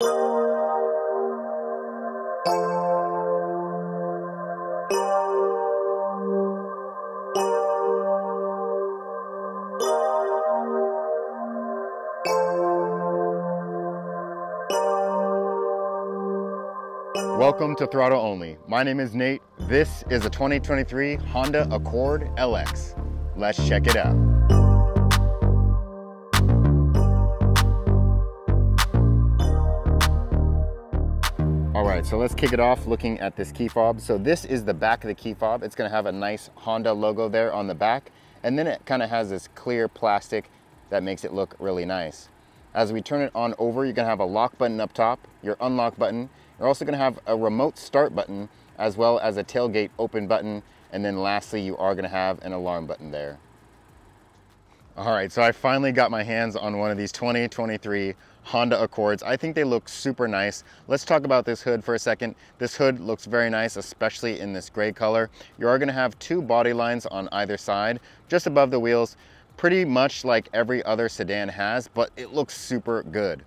Welcome to Throttle Only. My name is Nate. This is a 2023 Honda Accord LX. Let's check it out. All right, so let's kick it off looking at this key fob. So this is the back of the key fob. It's gonna have a nice Honda logo there on the back, and then it kind of has this clear plastic that makes it look really nice. As we turn it on over, you're gonna have a lock button up top, your unlock button. You're also gonna have a remote start button as well as a tailgate open button. And then lastly, you are gonna have an alarm button there. All right, so I finally got my hands on one of these 2023 Honda Accords. I think they look super nice. Let's talk about this hood for a second. This hood looks very nice, especially in this gray color. You are gonna have two body lines on either side, just above the wheels, pretty much like every other sedan has, but it looks super good.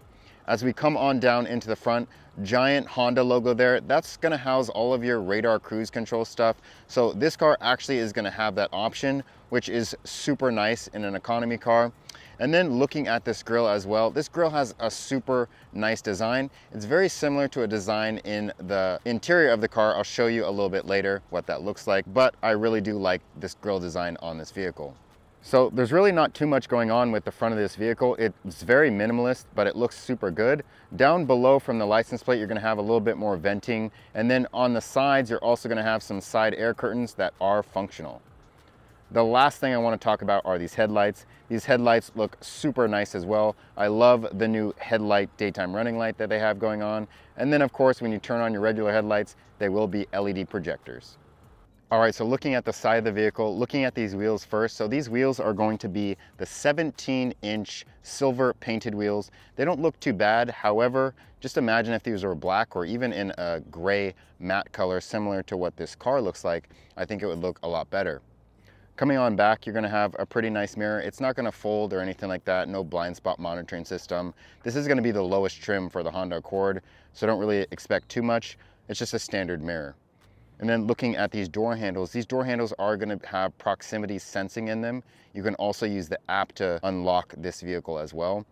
As we come on down into the front, giant Honda logo there, that's gonna house all of your radar cruise control stuff. So this car actually is gonna have that option, which is super nice in an economy car. And then looking at this grille as well, this grille has a super nice design. It's very similar to a design in the interior of the car. I'll show you a little bit later what that looks like, but I really do like this grille design on this vehicle. So there's really not too much going on with the front of this vehicle. It's very minimalist, but it looks super good. Down below from the license plate, you're gonna have a little bit more venting. And then on the sides, you're also gonna have some side air curtains that are functional. The last thing I wanna talk about are these headlights. These headlights look super nice as well. I love the new headlight daytime running light that they have going on. And then of course, when you turn on your regular headlights, they will be LED projectors. All right, so looking at the side of the vehicle, looking at these wheels first. So these wheels are going to be the 17-inch silver painted wheels. They don't look too bad. However, just imagine if these were black or even in a gray matte color, similar to what this car looks like. I think it would look a lot better. Coming on back, you're gonna have a pretty nice mirror. It's not gonna fold or anything like that. No blind spot monitoring system. This is gonna be the lowest trim for the Honda Accord, so don't really expect too much. It's just a standard mirror. And then looking at these door handles are gonna have proximity sensing in them. You can also use the app to unlock this vehicle as well.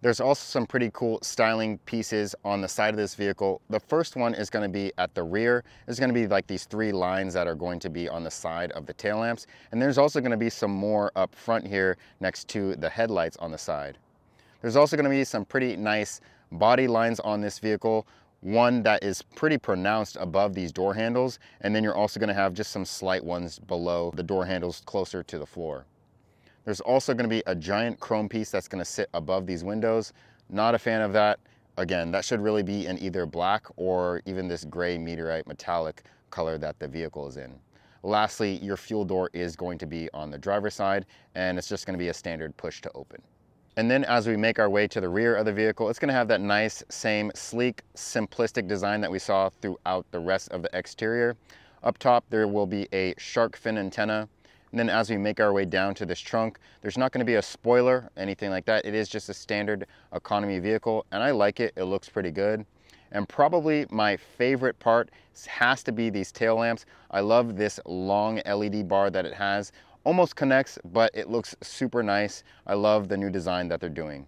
There's also some pretty cool styling pieces on the side of this vehicle. The first one is gonna be at the rear. There's gonna be like these three lines that are going to be on the side of the tail lamps. And there's also gonna be some more up front here next to the headlights on the side. There's also gonna be some pretty nice body lines on this vehicle. One that is pretty pronounced above these door handles, and then you're also gonna have just some slight ones below the door handles closer to the floor. There's also gonna be a giant chrome piece that's gonna sit above these windows. Not a fan of that. Again, that should really be in either black or even this gray Meteorite Metallic color that the vehicle is in. Lastly, your fuel door is going to be on the driver's side, and it's just gonna be a standard push to open. And then as we make our way to the rear of the vehicle, it's gonna have that nice, same sleek, simplistic design that we saw throughout the rest of the exterior. Up top, there will be a shark fin antenna. And then as we make our way down to this trunk, there's not gonna be a spoiler, anything like that. It is just a standard economy vehicle, and I like it. It looks pretty good. And probably my favorite part has to be these tail lamps. I love this long LED bar that it has. Almost connects, but it looks super nice. I love the new design that they're doing.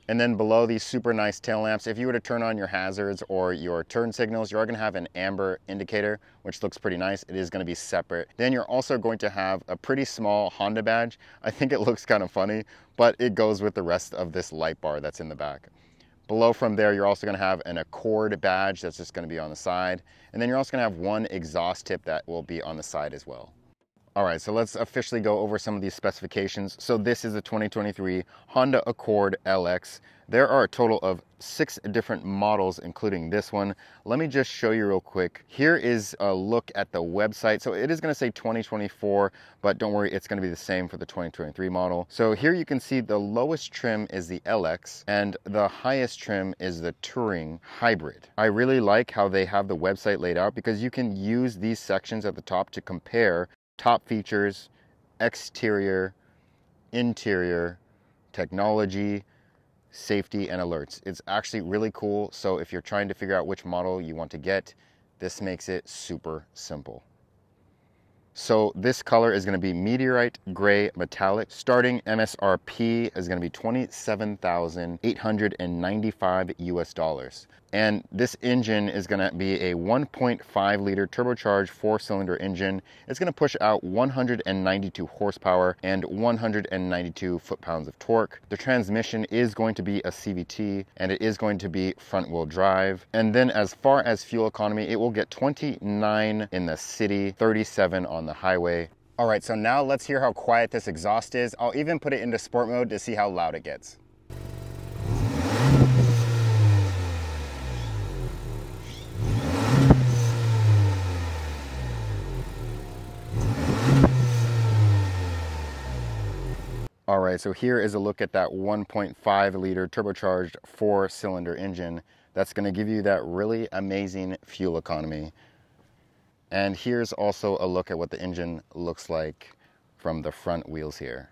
And then below these super nice tail lamps, if you were to turn on your hazards or your turn signals, you are gonna have an amber indicator, which looks pretty nice. It is gonna be separate. Then you're also going to have a pretty small Honda badge. I think it looks kind of funny, but it goes with the rest of this light bar that's in the back. Below from there, you're also gonna have an Accord badge that's just gonna be on the side. And then you're also gonna have one exhaust tip that will be on the side as well. All right, so let's officially go over some of these specifications. So this is a 2023 Honda Accord LX. There are a total of 6 different models, including this one. Let me just show you real quick. Here is a look at the website. So it is gonna say 2024, but don't worry, it's gonna be the same for the 2023 model. So here you can see the lowest trim is the LX, and the highest trim is the Touring Hybrid. I really like how they have the website laid out because you can use these sections at the top to compare top features, exterior, interior, technology, safety, and alerts. It's actually really cool. So if you're trying to figure out which model you want to get, this makes it super simple. So this color is going to be Meteorite Gray Metallic. Starting MSRP is going to be $27,895 US. And this engine is going to be a 1.5 liter turbocharged 4-cylinder engine. It's going to push out 192 horsepower and 192 foot-pounds of torque. The transmission is going to be a CVT, and it is going to be front-wheel drive. And then as far as fuel economy, it will get 29 in the city, 37 on the highway. All right, so now let's hear how quiet this exhaust is. I'll even put it into sport mode to see how loud it gets. All right, so here is a look at that 1.5 liter turbocharged 4-cylinder engine that's going to give you that really amazing fuel economy. And here's also a look at what the engine looks like from the front wheels here.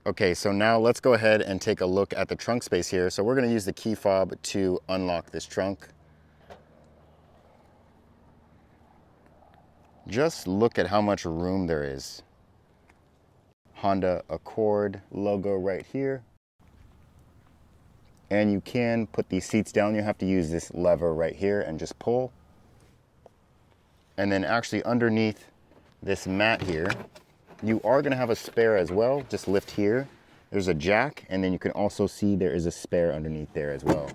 Okay, so now let's go ahead and take a look at the trunk space here. So we're going to use the key fob to unlock this trunk. Just look at how much room there is. Honda Accord logo right here. And you can put these seats down. You have to use this lever right here and just pull. And then actually underneath this mat here, you are going to have a spare as well. Just lift here. There's a jack, and then you can also see there is a spare underneath there as well.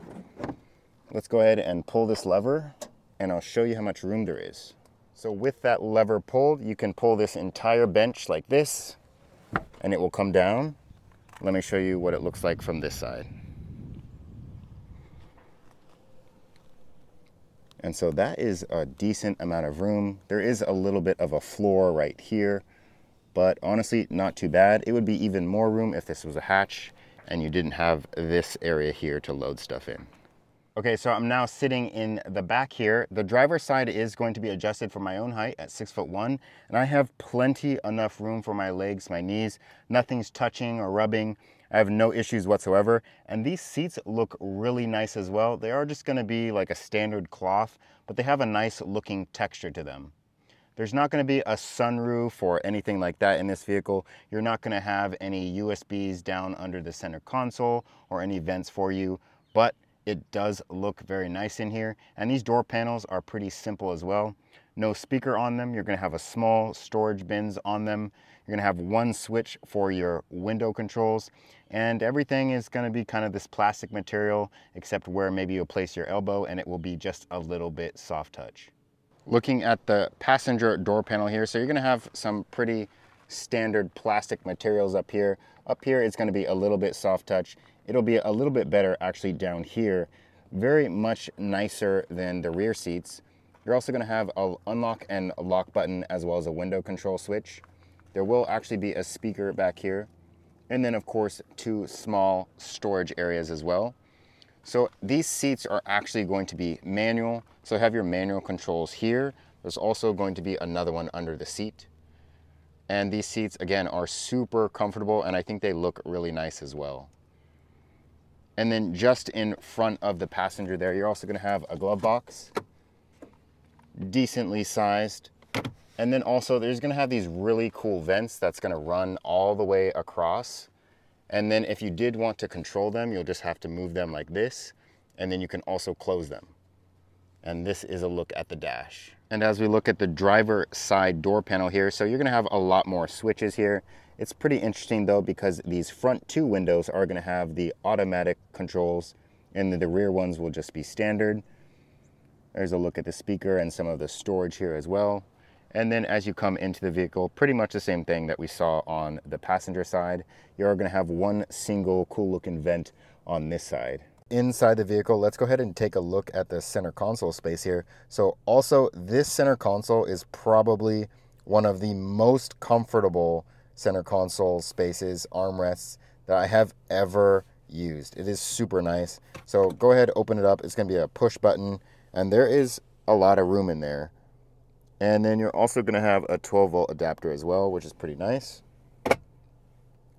Let's go ahead and pull this lever, and I'll show you how much room there is. So with that lever pulled, you can pull this entire bench like this, and it will come down. Let me show you what it looks like from this side. And so that is a decent amount of room. There is a little bit of a floor right here, but honestly, not too bad. It would be even more room if this was a hatch and you didn't have this area here to load stuff in. Okay, so I'm now sitting in the back here. The driver's side is going to be adjusted for my own height at 6'1", and I have plenty enough room for my legs, my knees. Nothing's touching or rubbing. I have no issues whatsoever. And these seats look really nice as well. They are just gonna be like a standard cloth, but they have a nice looking texture to them. There's not gonna be a sunroof or anything like that in this vehicle. You're not gonna have any USBs down under the center console or any vents for you, but it does look very nice in here. And these door panels are pretty simple as well. No speaker on them. You're gonna have a small storage bins on them. You're gonna have one switch for your window controls, and everything is gonna be kind of this plastic material, except where maybe you'll place your elbow, and it will be just a little bit soft touch. Looking at the passenger door panel here, so you're gonna have some pretty standard plastic materials up here. Up here, it's gonna be a little bit soft touch. It'll be a little bit better actually down here. Very much nicer than the rear seats. You're also gonna have an unlock and a lock button as well as a window control switch. There will actually be a speaker back here. And then of course, 2 small storage areas as well. So these seats are actually going to be manual. So have your manual controls here. There's also going to be another one under the seat. And these seats again are super comfortable, and I think they look really nice as well. And then just in front of the passenger there, you're also gonna have a glove box, decently sized. And then also there's gonna have these really cool vents that's gonna run all the way across. And then if you did want to control them, you'll just have to move them like this, and then you can also close them. And this is a look at the dash. And as we look at the driver side door panel here, so you're gonna have a lot more switches here. It's pretty interesting though, because these front 2 windows are gonna have the automatic controls, and then the rear ones will just be standard. There's a look at the speaker and some of the storage here as well. And then as you come into the vehicle, pretty much the same thing that we saw on the passenger side. You're gonna have one single cool looking vent on this side. Inside the vehicle, let's go ahead and take a look at the center console space here. So also, this center console is probably one of the most comfortable center console spaces, armrests, that I have ever used. It is super nice. So go ahead, open it up. It's gonna be a push button, and there is a lot of room in there. And then you're also gonna have a 12-volt adapter as well, which is pretty nice.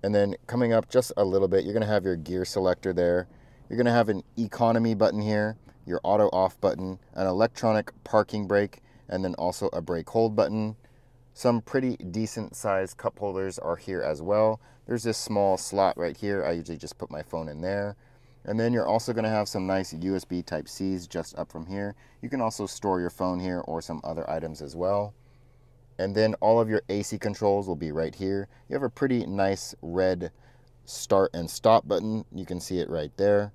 And then coming up just a little bit, you're going to have your gear selector there. You're going to have an economy button here, your auto off button, an electronic parking brake, and then also a brake hold button. Some pretty decent sized cup holders are here as well. There's this small slot right here. I usually just put my phone in there. And then you're also going to have some nice USB Type-Cs just up from here. You can also store your phone here or some other items as well. And then all of your AC controls will be right here. You have a pretty nice red start and stop button. You can see it right there.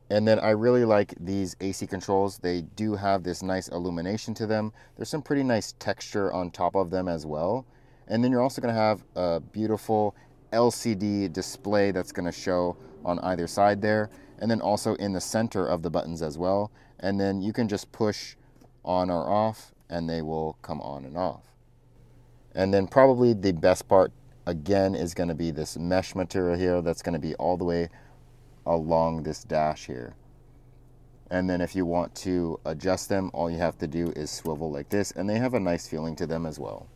And then I really like these AC controls. They do have this nice illumination to them. There's some pretty nice texture on top of them as well. And then you're also going to have a beautiful LCD display that's going to show on either side there. And then also in the center of the buttons as well. And then you can just push on or off and they will come on and off. And then probably the best part again is going to be this mesh material here that's going to be all the way along this dash here. And then if you want to adjust them, all you have to do is swivel like this, and they have a nice feeling to them as well.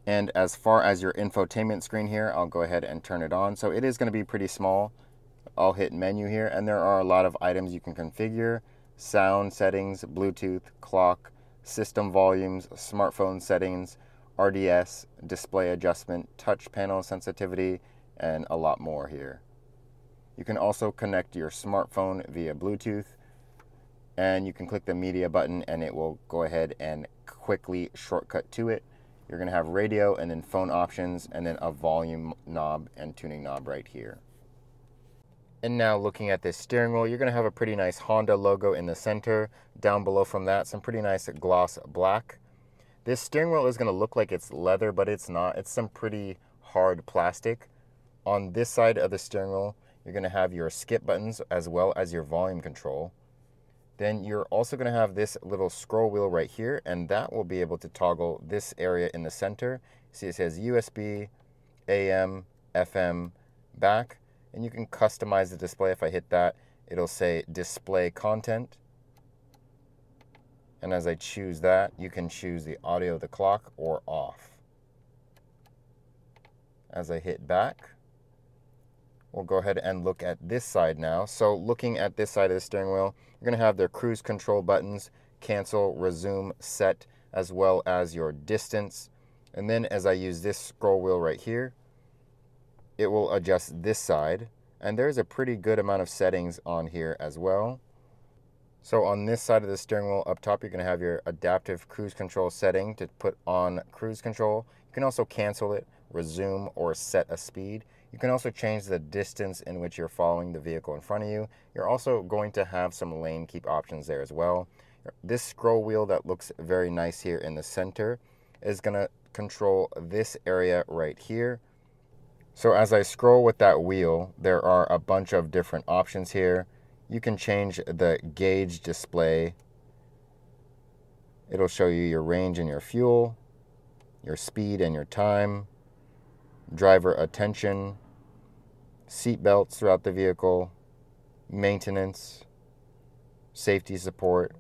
And as far as your infotainment screen here, I'll go ahead and turn it on. So it is going to be pretty small. I'll hit menu here, and there are a lot of items you can configure: sound settings, Bluetooth, clock, system volumes, smartphone settings, RDS, display adjustment, touch panel sensitivity, and a lot more here. You can also connect your smartphone via Bluetooth, and you can click the media button and it will go ahead and quickly shortcut to it. You're going to have radio and then phone options and then a volume knob and tuning knob right here. And now looking at this steering wheel, you're going to have a pretty nice Honda logo in the center. Down below from that, some pretty nice gloss black. This steering wheel is going to look like it's leather, but it's not. It's some pretty hard plastic. On this side of the steering wheel, you're going to have your skip buttons as well as your volume control. Then you're also going to have this little scroll wheel right here, and that will be able to toggle this area in the center. See, it says USB, AM, FM, back. And you can customize the display. If I hit that, it'll say display content. And as I choose that, you can choose the audio of the clock or off. As I hit back, we'll go ahead and look at this side now. So looking at this side of the steering wheel, you're going to have their cruise control buttons, cancel, resume, set, as well as your distance. And then as I use this scroll wheel right here, it will adjust this side, and there's a pretty good amount of settings on here as well. So on this side of the steering wheel up top, you're going to have your adaptive cruise control setting to put on cruise control. You can also cancel it, resume, or set a speed. You can also change the distance in which you're following the vehicle in front of you. You're also going to have some lane keep options there as well. This scroll wheel that looks very nice here in the center is going to control this area right here. So as I scroll with that wheel, there are a bunch of different options here. You can change the gauge display. It'll show you your range and your fuel, your speed and your time, driver attention, seat belts throughout the vehicle, maintenance, safety support,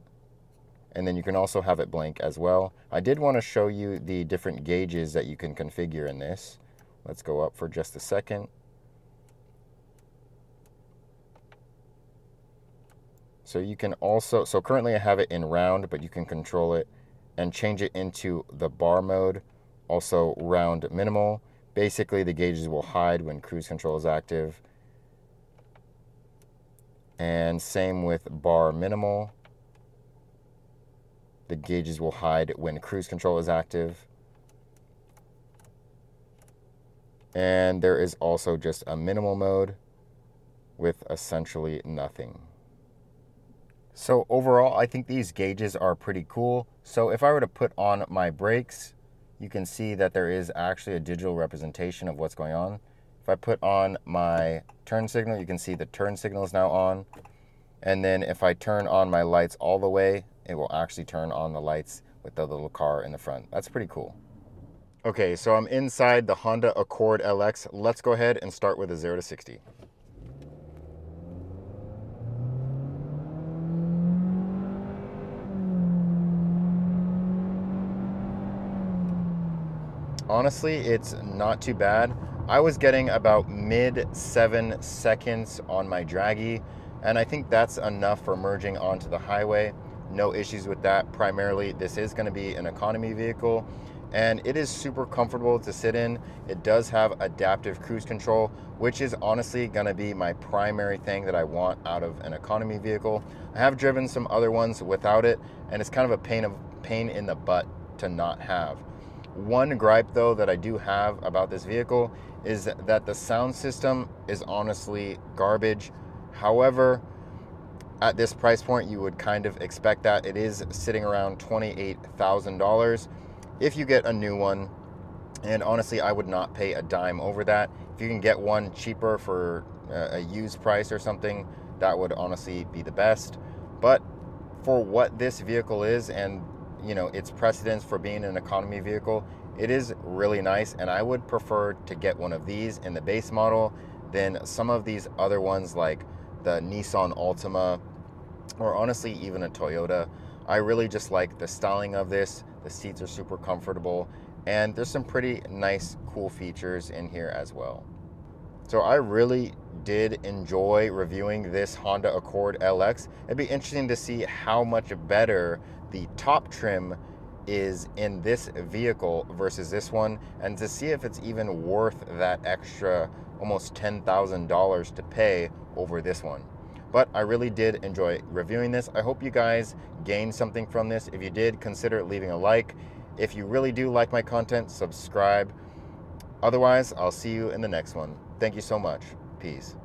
and then you can also have it blank as well. I did want to show you the different gauges that you can configure in this. Let's go up for just a second. So you can also, so currently I have it in round, but you can control it and change it into the bar mode, also round minimal. Basically the gauges will hide when cruise control is active. And same with bar minimal. The gauges will hide when cruise control is active. And there is also just a minimal mode with essentially nothing. So overall, I think these gauges are pretty cool. So if I were to put on my brakes, you can see that there is actually a digital representation of what's going on. If I put on my turn signal, you can see the turn signal is now on. And then if I turn on my lights all the way, it will actually turn on the lights with the little car in the front. That's pretty cool. Okay, so I'm inside the Honda Accord LX. Let's go ahead and start with a 0 to 60. Honestly, it's not too bad. I was getting about mid 7 seconds on my draggy, and I think that's enough for merging onto the highway. No issues with that. Primarily, this is going to be an economy vehicle, and it is super comfortable to sit in. It does have adaptive cruise control, which is honestly going to be my primary thing that I want out of an economy vehicle. I have driven some other ones without it, and it's kind of a pain in the butt to not have. One gripe though that I do have about this vehicle is that the sound system is honestly garbage. However, at this price point, you would kind of expect that. It is sitting around $28,000 if you get a new one. And honestly, I would not pay a dime over that. If you can get one cheaper for a used price or something, that would honestly be the best. But for what this vehicle is, and you know, its precedence for being an economy vehicle, it is really nice, and I would prefer to get one of these in the base model than some of these other ones like the Nissan Altima, or honestly even a Toyota. I really just like the styling of this. The seats are super comfortable, and there's some pretty nice cool features in here as well. So I really did enjoy reviewing this Honda Accord LX. It'd be interesting to see how much better the top trim is in this vehicle versus this one, and to see if it's even worth that extra almost $10,000 to pay over this one. But I really did enjoy reviewing this. I hope you guys gained something from this. If you did, consider leaving a like. If you really do like my content, subscribe. Otherwise, I'll see you in the next one. Thank you so much. Peace.